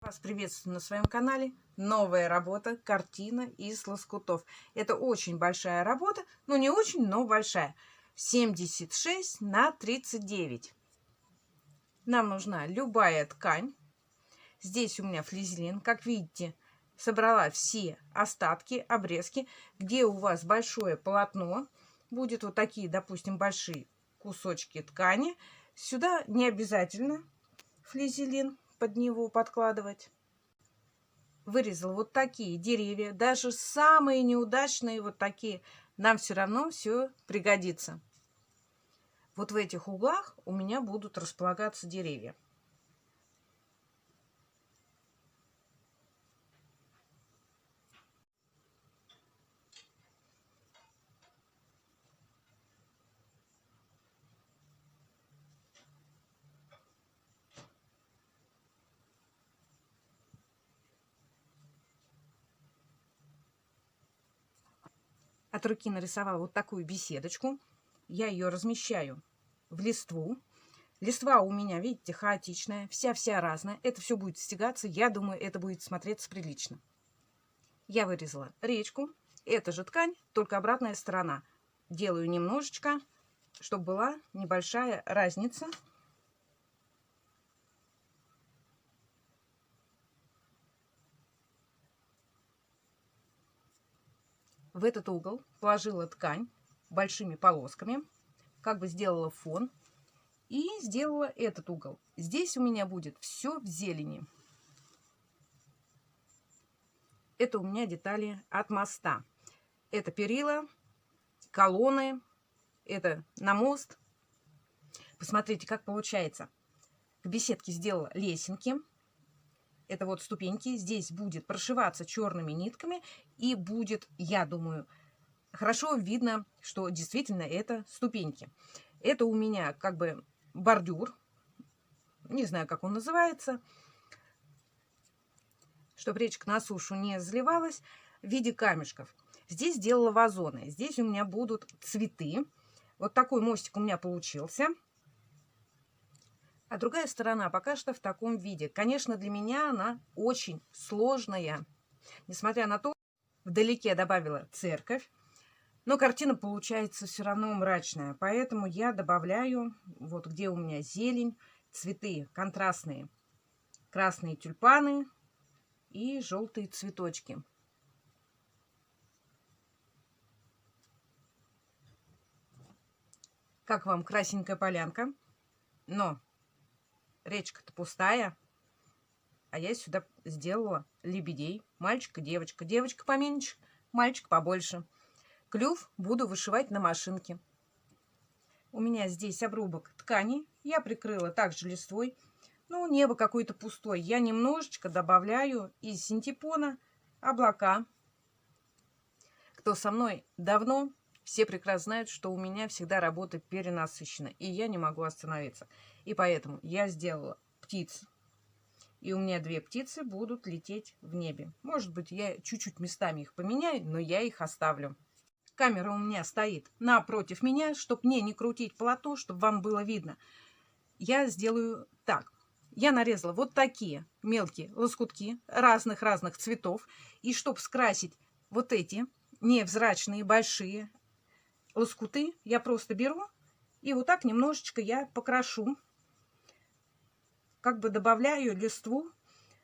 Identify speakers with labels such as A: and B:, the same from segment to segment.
A: Вас приветствую на своем канале. Новая работа, картина из лоскутов. Это очень большая работа, но не очень, но большая. 76 на 39. Нам нужна любая ткань. Здесь у меня флизелин. Как видите, собрала все остатки, обрезки. Где у вас большое полотно, будет вот такие, допустим, большие кусочки ткани. Сюда не обязательно флизелин под него подкладывать. Вырезала вот такие деревья, даже самые неудачные вот такие, нам все равно все пригодится. Вот в этих углах у меня будут располагаться деревья. От руки нарисовала вот такую беседочку. Я ее размещаю в листву. Листва у меня, видите, хаотичная, вся разная. Это все будет стягаться. Я думаю, это будет смотреться прилично. Я вырезала речку. Это же ткань, только обратная сторона. Делаю немножечко, чтобы была небольшая разница. В этот угол положила ткань большими полосками, как бы сделала фон, и сделала этот угол. Здесь у меня будет все в зелени. Это у меня детали от моста. Это перила, колонны, это на мост. Посмотрите, как получается. К беседке сделала лесенки. Это вот ступеньки. Здесь будет прошиваться черными нитками. И будет, я думаю, хорошо видно, что действительно это ступеньки. Это у меня как бы бордюр. Не знаю, как он называется. Чтобы речка на сушу не заливалась в виде камешков. Здесь сделала вазоны. Здесь у меня будут цветы. Вот такой мостик у меня получился. А другая сторона пока что в таком виде. Конечно, для меня она очень сложная. Несмотря на то, вдалеке добавила церковь. Но картина получается все равно мрачная. Поэтому я добавляю, вот где у меня зелень, цветы контрастные. Красные тюльпаны и желтые цветочки. Как вам красненькая полянка? Но речка-то пустая. А я сюда сделала лебедей. Мальчик и девочка. Девочка поменьше, мальчик побольше. Клюв буду вышивать на машинке. У меня здесь обрубок ткани. Я прикрыла также листвой. Ну, небо какое-то пустое. Я немножечко добавляю из синтепона облака. Кто со мной давно, все прекрасно знают, что у меня всегда работа перенасыщена. И я не могу остановиться. И поэтому я сделала птиц. И у меня 2 птицы будут лететь в небе. Может быть, я чуть-чуть местами их поменяю, но я их оставлю. Камера у меня стоит напротив меня, чтобы мне не крутить полотно, чтобы вам было видно. Я сделаю так. Я нарезала вот такие мелкие лоскутки разных цветов. И чтобы скрасить вот эти невзрачные большие лоскуты, я просто беру и вот так немножечко я покрашу. Как бы добавляю листву.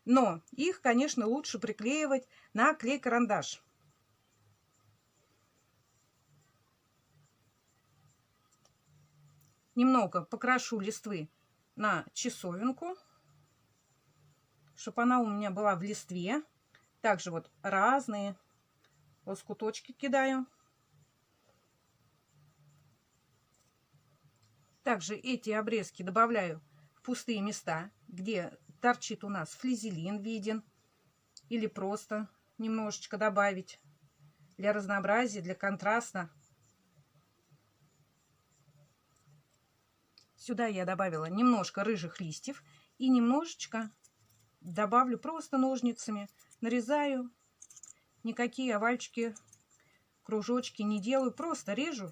A: Но их, конечно, лучше приклеивать на клей-карандаш. Немного покрашу листвы на часовенку, чтобы она у меня была в листве. Также вот разные лоскуточки кидаю. Также эти обрезки добавляю в пустые места, где торчит у нас флизелин виден. Или просто немножечко добавить для разнообразия, для контраста. Сюда я добавила немножко рыжих листьев и немножечко добавлю просто ножницами. Нарезаю, никакие овальчики, кружочки не делаю, просто режу.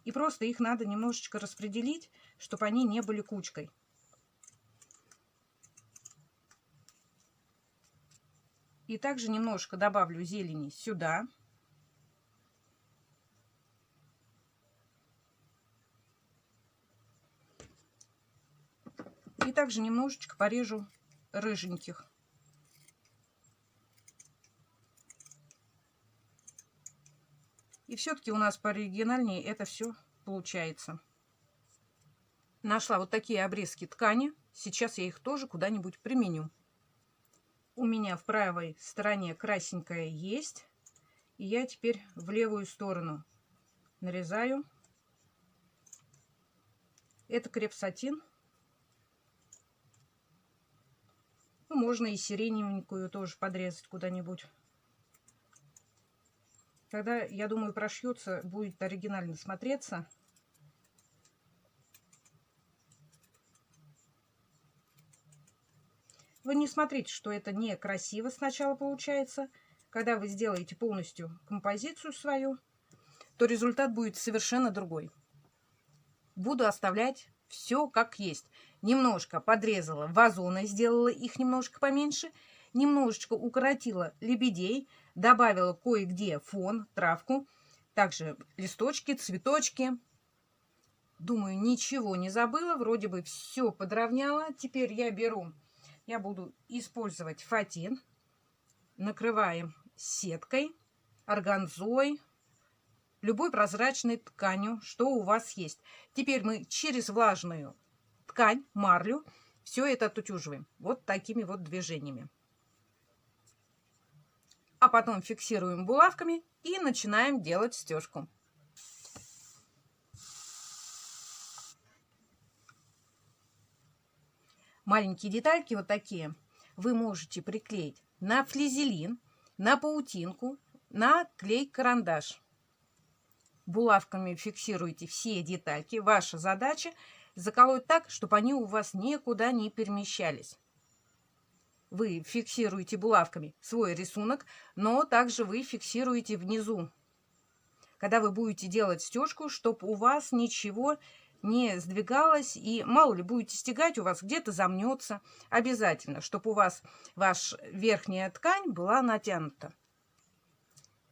A: И просто их надо немножечко распределить, чтобы они не были кучкой. И также немножко добавлю зелени сюда. И также немножечко порежу рыженьких. И все-таки у нас пооригинальнее это все получается. Нашла вот такие обрезки ткани. Сейчас я их тоже куда-нибудь применю. У меня в правой стороне красненькая есть. И я теперь в левую сторону нарезаю. Это креп-сатин. Ну, можно и сиреневенькую тоже подрезать куда-нибудь. Когда, я думаю, прошьется, будет оригинально смотреться. Вы не смотрите, что это некрасиво сначала получается. Когда вы сделаете полностью композицию свою, то результат будет совершенно другой. Буду оставлять все как есть. Немножко подрезала вазоны, сделала их немножко поменьше. Немножечко укоротила лебедей, добавила кое-где фон, травку. Также листочки, цветочки. Думаю, ничего не забыла. Вроде бы все подровняла. Теперь я буду использовать фатин. Накрываем сеткой, органзой, любой прозрачной тканью, что у вас есть. Теперь мы через влажную ткань, марлю, все это отутюживаем. Вот такими вот движениями. А потом фиксируем булавками и начинаем делать стежку. Маленькие детальки вот такие вы можете приклеить на флизелин, на паутинку, на клей-карандаш. Булавками фиксируйте все детальки. Ваша задача заколоть так, чтобы они у вас никуда не перемещались. Вы фиксируете булавками свой рисунок, но также вы фиксируете внизу, когда вы будете делать стежку, чтобы у вас ничего не сдвигалось, и мало ли будете стягать, у вас где-то замнется. Обязательно, чтобы у вас ваша верхняя ткань была натянута.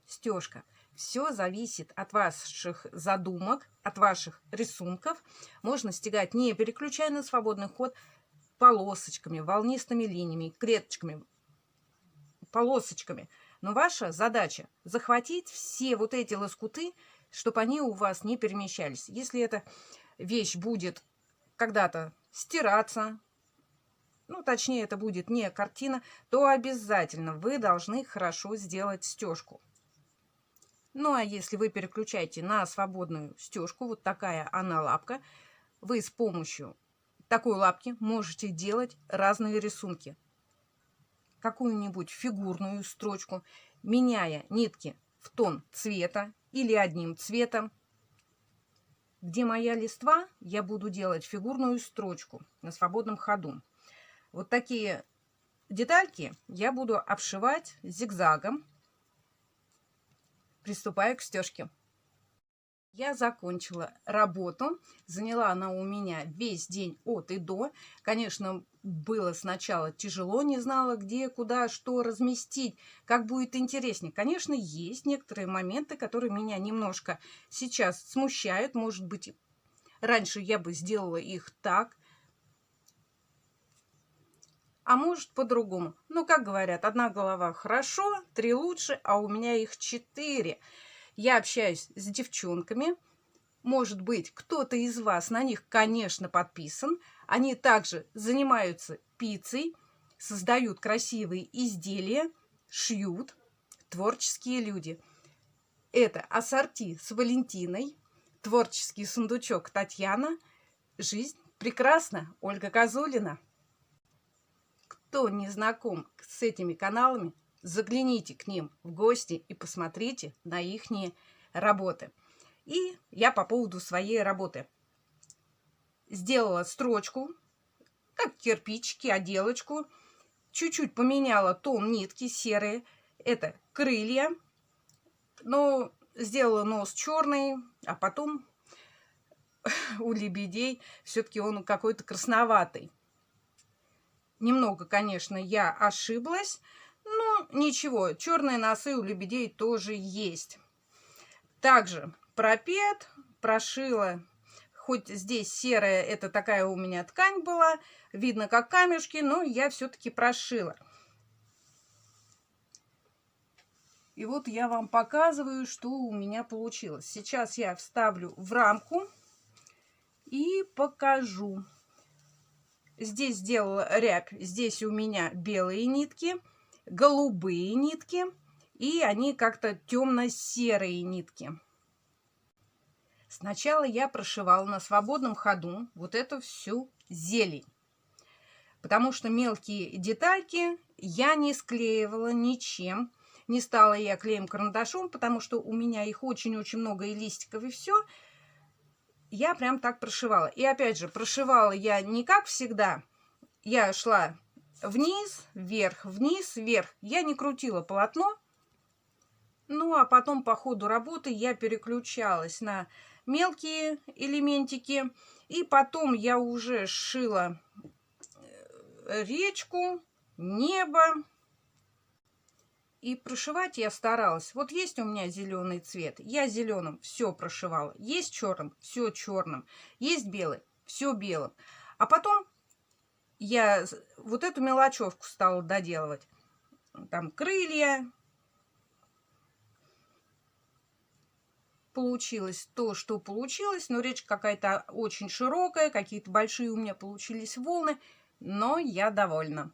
A: Стежка. Все зависит от ваших задумок, от ваших рисунков. Можно стягать, не переключая на свободный ход, полосочками, волнистыми линиями, клеточками, полосочками. Но ваша задача захватить все вот эти лоскуты, чтобы они у вас не перемещались. Если эта вещь будет когда-то стираться, ну, точнее, это будет не картина, то обязательно вы должны хорошо сделать стежку. Ну, а если вы переключаете на свободную стежку, вот такая она лапка, вы с помощью такой лапки можете делать разные рисунки. Какую-нибудь фигурную строчку, меняя нитки в тон цвета или одним цветом. Где моя листва, я буду делать фигурную строчку на свободном ходу. Вот такие детальки я буду обшивать зигзагом, приступая к стежке. Я закончила работу. Заняла она у меня весь день от и до. Конечно, было сначала тяжело, не знала, где, куда, что разместить, как будет интереснее. Конечно, есть некоторые моменты, которые меня немножко сейчас смущают. Может быть, раньше я бы сделала их так, а может по-другому. Ну, как говорят, одна голова хорошо, 3 лучше, а у меня их 4. Я общаюсь с девчонками. Может быть, кто-то из вас на них, конечно, подписан. Они также занимаются пиццей, создают красивые изделия, шьют. Творческие люди. Это ассорти с Валентиной, творческий сундучок Татьяна, жизнь прекрасна, Ольга Козулина. Кто не знаком с этими каналами, загляните к ним в гости и посмотрите на их работы. И я по поводу своей работы. Сделала строчку, как кирпичики, отделочку. Чуть-чуть поменяла тон нитки серые. Это крылья. Но сделала нос черный, а потом у лебедей все-таки он какой-то красноватый. Немного, конечно, я ошиблась, но Ну, ничего, черные носы у лебедей тоже есть. Также пропет, прошила. Хоть здесь серая, это такая у меня ткань была, видно как камешки, но я все-таки прошила. И вот я вам показываю, что у меня получилось. Сейчас я вставлю в рамку и покажу. Здесь сделала рябь, здесь у меня белые нитки, голубые нитки, и они как-то темно-серые нитки. Сначала я прошивала на свободном ходу вот эту всю зелень, потому что мелкие детальки я не склеивала ничем. Не стала я клеем карандашом, потому что у меня их очень-очень много, и листиков, и все. Я прям так прошивала. И опять же, прошивала я не как всегда. Я шла вниз, вверх, вниз, вверх. Я не крутила полотно. Ну, а потом по ходу работы я переключалась на мелкие элементики. И потом я уже сшила речку, небо. И прошивать я старалась. Вот есть у меня зеленый цвет. Я зеленым все прошивала. Есть черным, все черным. Есть белый, все белым. А потом я вот эту мелочевку стала доделывать. Там крылья. Получилось то, что получилось. Но речь какая-то очень широкая. Какие-то большие у меня получились волны. Но я довольна.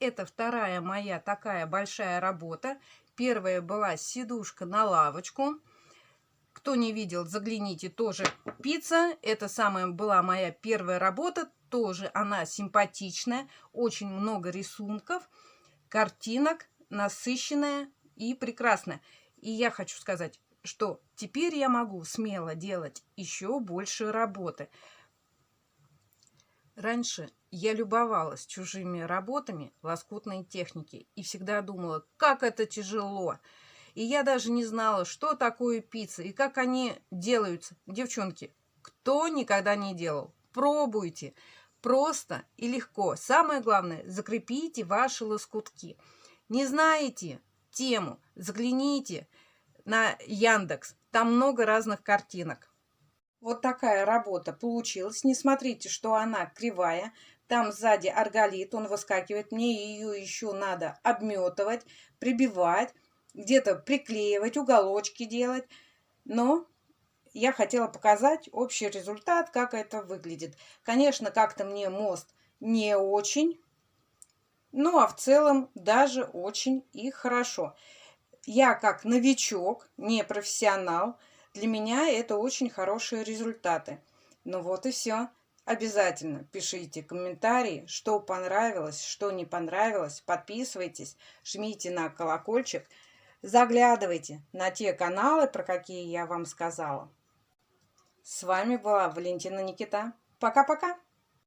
A: Это вторая моя такая большая работа. Первая была сидушка на лавочку. Кто не видел, загляните, тоже пицца. Это самая была моя первая работа. Тоже она симпатичная. Очень много рисунков, картинок, насыщенная и прекрасная. И я хочу сказать, что теперь я могу смело делать еще больше работы. Раньше я любовалась чужими работами лоскутной техники и всегда думала, как это тяжело. И я даже не знала, что такое пицца и как они делаются. Девчонки, кто никогда не делал, пробуйте. Просто и легко. Самое главное, закрепите ваши лоскутки. Не знаете тему, загляните на Яндекс. Там много разных картинок. Вот такая работа получилась. Не смотрите, что она кривая. Там сзади арголит, он выскакивает. Мне ее еще надо обметывать, прибивать, где-то приклеивать, уголочки делать. Но я хотела показать общий результат, как это выглядит. Конечно, как-то мне мост не очень. Ну, а в целом даже очень и хорошо. Я как новичок, не профессионал. Для меня это очень хорошие результаты. Ну вот и все. Обязательно пишите комментарии, что понравилось, что не понравилось. Подписывайтесь, жмите на колокольчик. Заглядывайте на те каналы, про какие я вам сказала. С вами была Валентина Никита. Пока-пока.